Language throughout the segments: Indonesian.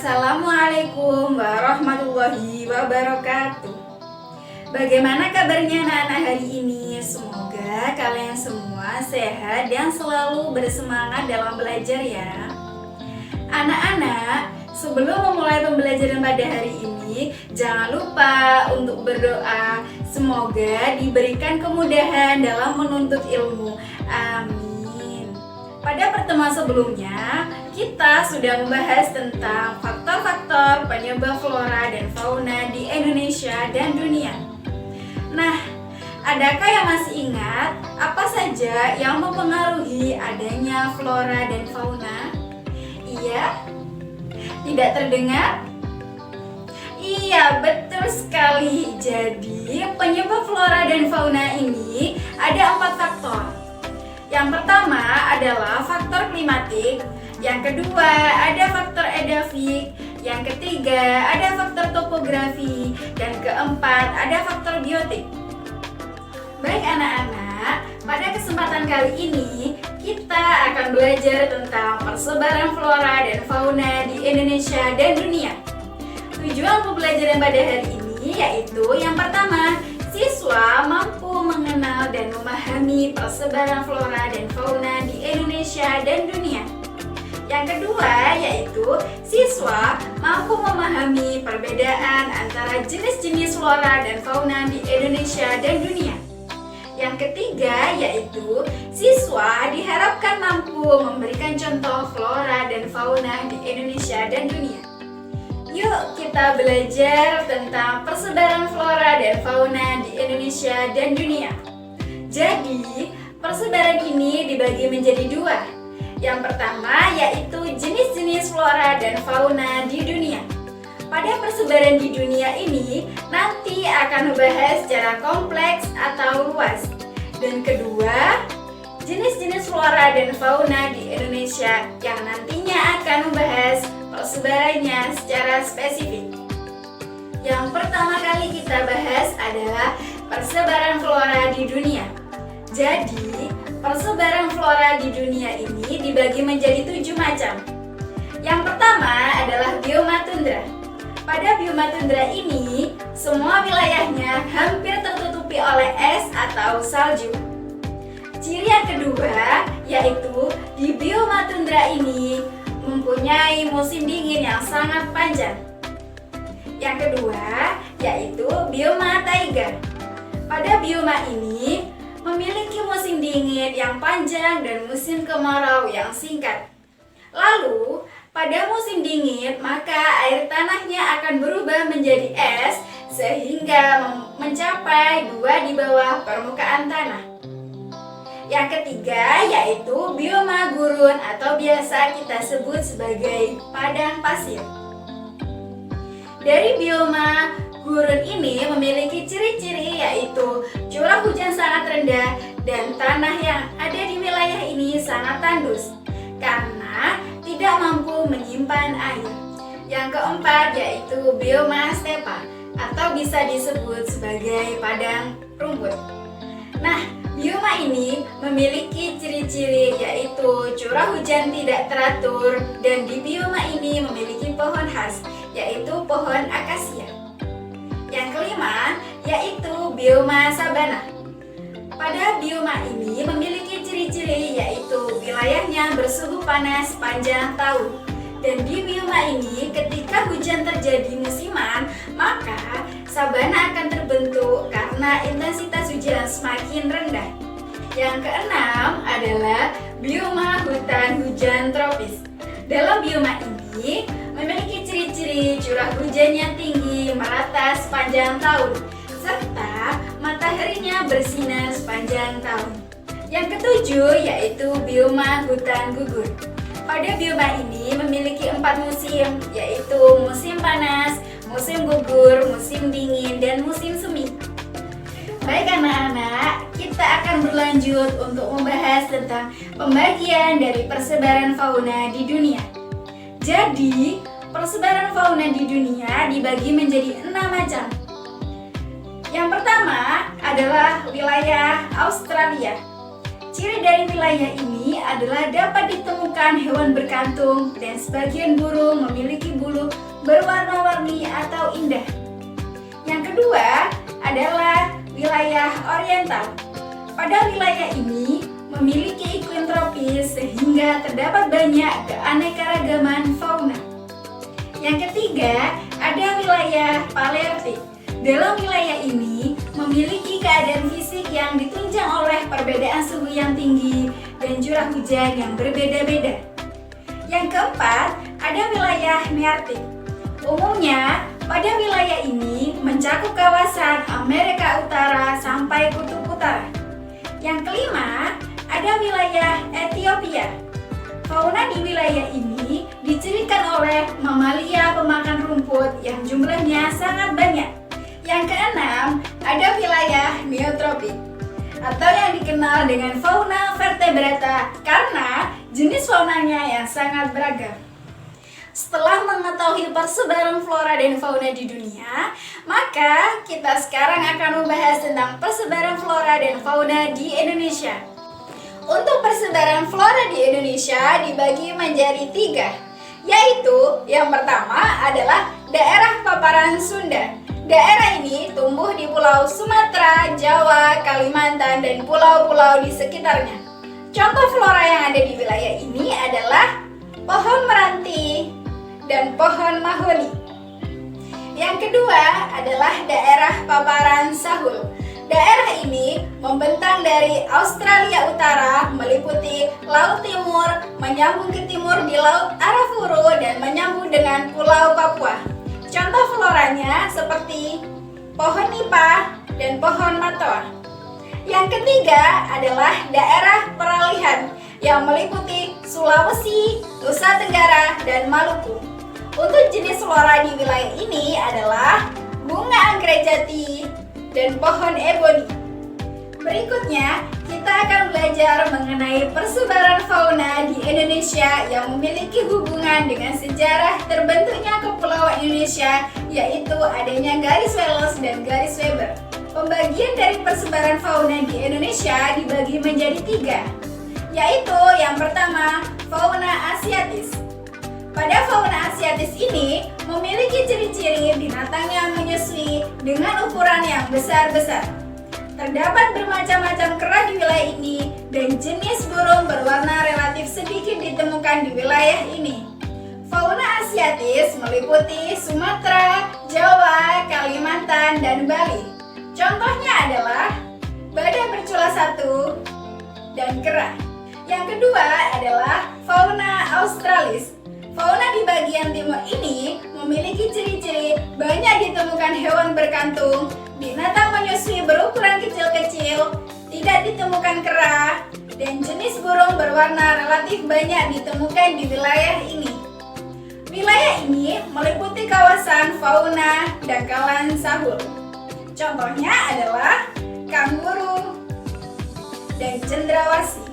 Assalamualaikum warahmatullahi wabarakatuh. Bagaimana kabarnya anak-anak hari ini? Semoga kalian semua sehat dan selalu bersemangat dalam belajar ya. Anak-anak, sebelum memulai pembelajaran pada hari ini, jangan lupa untuk berdoa. Semoga diberikan kemudahan dalam menuntut ilmu. Amin. Pada pertemuan sebelumnya, kita sudah membahas tentang faktor-faktor penyebab flora dan fauna di Indonesia dan dunia. Nah, adakah yang masih ingat apa saja yang mempengaruhi adanya flora dan fauna? Iya? Tidak terdengar? Iya, betul sekali. Jadi, penyebab flora dan fauna ini ada 4 faktor. Yang pertama adalah faktor klimatik, yang kedua ada faktor edafik, yang ketiga ada faktor topografi, dan keempat ada faktor biotik. Baik anak-anak, pada kesempatan kali ini kita akan belajar tentang persebaran flora dan fauna di Indonesia dan dunia. Tujuan pembelajaran pada hari ini yaitu yang pertama, siswa mampu mengenal dan memahami persebaran flora dan fauna di Indonesia dan dunia. Yang kedua yaitu siswa mampu memahami perbedaan antara jenis-jenis flora dan fauna di Indonesia dan dunia. Yang ketiga yaitu siswa diharapkan mampu memberikan contoh flora dan fauna di Indonesia dan dunia. Yuk kita belajar tentang persebaran flora dan fauna di Indonesia dan dunia. Jadi, persebaran ini dibagi menjadi 2. Yang pertama yaitu jenis-jenis flora dan fauna di dunia. Pada persebaran di dunia ini nanti akan membahas secara kompleks atau luas. Dan kedua, jenis-jenis flora dan fauna di Indonesia yang nantinya akan membahas persebarannya secara spesifik. Yang pertama kali kita bahas adalah persebaran flora di dunia. Jadi, persebaran flora di dunia ini dibagi menjadi 7 macam. Yang pertama adalah bioma tundra. Pada bioma tundra ini, semua wilayahnya hampir tertutupi oleh es atau salju. Ciri yang kedua yaitu di bioma tundra ini mempunyai musim dingin yang sangat panjang. Yang kedua yaitu bioma taiga. Pada bioma ini memiliki musim dingin yang panjang dan musim kemarau yang singkat. Lalu, pada musim dingin maka air tanahnya akan berubah menjadi es sehingga mencapai 2 di bawah permukaan tanah. Yang ketiga yaitu bioma gurun atau biasa kita sebut sebagai padang pasir. Dari bioma gurun ini memiliki ciri-ciri yaitu curah hujan sangat rendah dan tanah yang ada di wilayah ini sangat tandus karena tidak mampu menyimpan air. Yang keempat yaitu bioma stepa atau bisa disebut sebagai padang rumput. Nah, bioma ini memiliki ciri-ciri yaitu curah hujan tidak teratur dan di bioma ini memiliki pohon khas yaitu pohon akasia. Yang kelima yaitu bioma sabana. Pada bioma ini memiliki ciri-ciri yaitu wilayahnya bersuhu panas sepanjang tahun. Dan di bioma ini ketika hujan terjadi musiman, maka sabana akan terbentuk karena intensitas hujan semakin rendah. Yang keenam adalah bioma hutan hujan tropis. Dalam bioma ini memiliki ciri-ciri curah hujannya tinggi merata sepanjang tahun serta mataharinya bersinar sepanjang tahun. Yang ketujuh yaitu bioma hutan gugur. Pada bioma ini memiliki 4 musim yaitu musim panas, musim gugur, musim dingin, dan musim semi. Baik anak-anak, kita akan berlanjut untuk membahas tentang pembagian dari persebaran fauna di dunia. Jadi, persebaran fauna di dunia dibagi menjadi 6 macam. Yang pertama adalah wilayah Australia. Ciri dari wilayah ini adalah dapat ditemukan hewan berkantung dan sebagian burung memiliki bulu berwarna-warni atau indah. Yang kedua adalah wilayah oriental. Pada wilayah ini memiliki iklim tropis sehingga terdapat banyak keanekaragaman fauna. Yang ketiga, ada wilayah paleartik. Dalam wilayah ini memiliki keadaan fisik yang ditunjang oleh perbedaan suhu yang tinggi dan curah hujan yang berbeda-beda. Yang keempat, ada wilayah neartik. Umumnya, pada wilayah ini mencakup kawasan Amerika Utara sampai Kutub Utara. Yang kelima, ada wilayah Ethiopia. Fauna di wilayah ini dicirikan oleh mamalia pemakan rumput yang jumlahnya sangat banyak. Yang keenam, ada wilayah neotropik atau yang dikenal dengan fauna vertebrata karena jenis faunanya yang sangat beragam. Setelah mengetahui persebaran flora dan fauna di dunia, maka kita sekarang akan membahas tentang persebaran flora dan fauna di Indonesia. Untuk persebaran flora di Indonesia dibagi menjadi 3, yaitu yang pertama adalah daerah paparan Sunda. Daerah ini tumbuh di Pulau Sumatera, Jawa, Kalimantan, dan pulau-pulau di sekitarnya. Contoh flora yang ada di wilayah ini adalah pohon meranti dan pohon mahoni. Yang kedua adalah daerah paparan Sahul. Daerah ini membentang dari Australia Utara, meliputi Laut Timur, menyambung ke timur di Laut Arafuru, dan menyambung dengan Pulau Papua. Contoh floranya seperti pohon nipah dan pohon matoa. Yang ketiga adalah daerah peralihan yang meliputi Sulawesi, Nusa Tenggara, dan Maluku. Untuk jenis flora di wilayah ini adalah bunga anggrek jati dan pohon eboni. Berikutnya, kita akan belajar mengenai persebaran fauna di Indonesia yang memiliki hubungan dengan sejarah terbentuknya Kepulauan Indonesia, yaitu adanya garis Wallace dan garis Weber. Pembagian dari persebaran fauna di Indonesia dibagi menjadi 3, yaitu yang pertama, fauna asiatis. Pada fauna asiatis ini memiliki ciri-ciri binatang yang menyusui dengan ukuran yang besar-besar. Terdapat bermacam-macam kera di wilayah ini dan jenis burung berwarna relatif sedikit ditemukan di wilayah ini. Fauna asiatis meliputi Sumatera, Jawa, Kalimantan, dan Bali. Contohnya adalah badak bercula 1 dan kera. Yang kedua adalah fauna australis. Fauna di bagian timur ini memiliki ciri-ciri banyak ditemukan hewan berkantung, binatang menyusui berukuran kecil-kecil, tidak ditemukan kera, dan jenis burung berwarna relatif banyak ditemukan di wilayah ini. Wilayah ini meliputi kawasan fauna dangkalan Sahul. Contohnya adalah kanguru dan cendrawasih.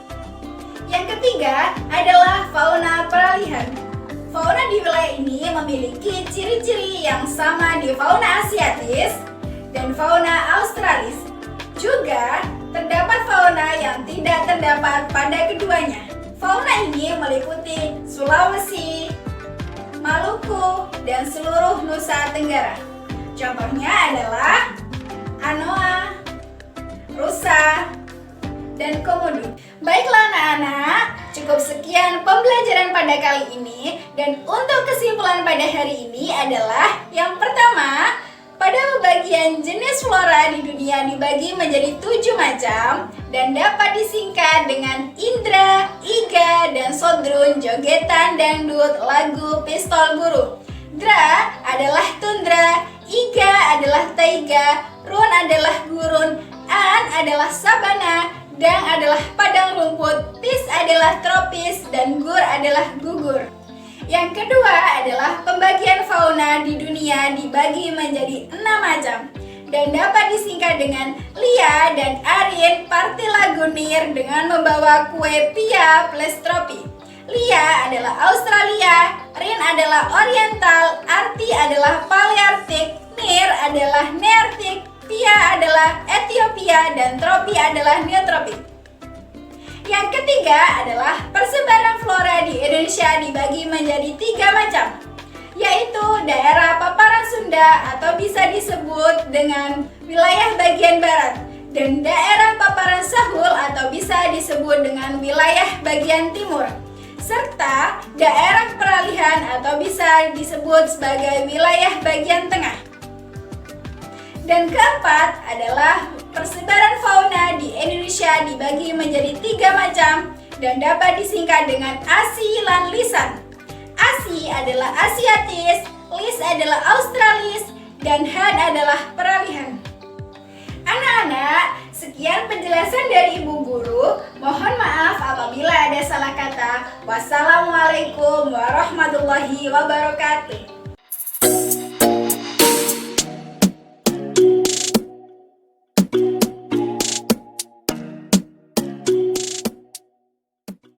Yang ketiga adalah fauna peralihan. Fauna di wilayah ini memiliki ciri-ciri yang sama di fauna asiatis dan fauna australis. Juga terdapat fauna yang tidak terdapat pada keduanya. Fauna ini meliputi Sulawesi, Maluku, dan seluruh Nusa Tenggara. Contohnya adalah anoa, rusa, dan komodo. Baiklah anak-anak, cukup sekian pembelajaran pada kali ini. Dan untuk kesimpulan pada hari ini adalah yang pertama, pada bagian jenis flora di dunia dibagi menjadi 7 macam dan dapat disingkat dengan indra, iga, dan sodrun, jogetan, dangdut, lagu, pistol, guru. Dra adalah tundra, iga adalah taiga, run adalah gurun, an adalah sabana, dang adalah padang rumput, pis adalah tropis, dan gur adalah gugur. Yang kedua adalah pembagian fauna di dunia dibagi menjadi 6 macam dan dapat disingkat dengan lia dan arin partilagunir dengan membawa kue pia plus tropi. Lia adalah Australia, rin adalah oriental, arti adalah paleartik, nir adalah neartik, pia adalah Ethiopia, dan tropi adalah neotropik. Yang ketiga adalah persebaran flora di Indonesia dibagi menjadi 3 macam, yaitu daerah paparan Sunda atau bisa disebut dengan wilayah bagian barat, dan daerah paparan Sahul atau bisa disebut dengan wilayah bagian timur, serta daerah peralihan atau bisa disebut sebagai wilayah bagian tengah. Dan keempat adalah persebaran fauna di Indonesia dibagi menjadi 3 macam dan dapat disingkat dengan ASI lan lisan. ASI adalah Asiatis, Lis adalah Australis, dan Han adalah peralihan. Anak-anak, sekian penjelasan dari Ibu Guru. Mohon maaf apabila ada salah kata. Wassalamualaikum warahmatullahi wabarakatuh.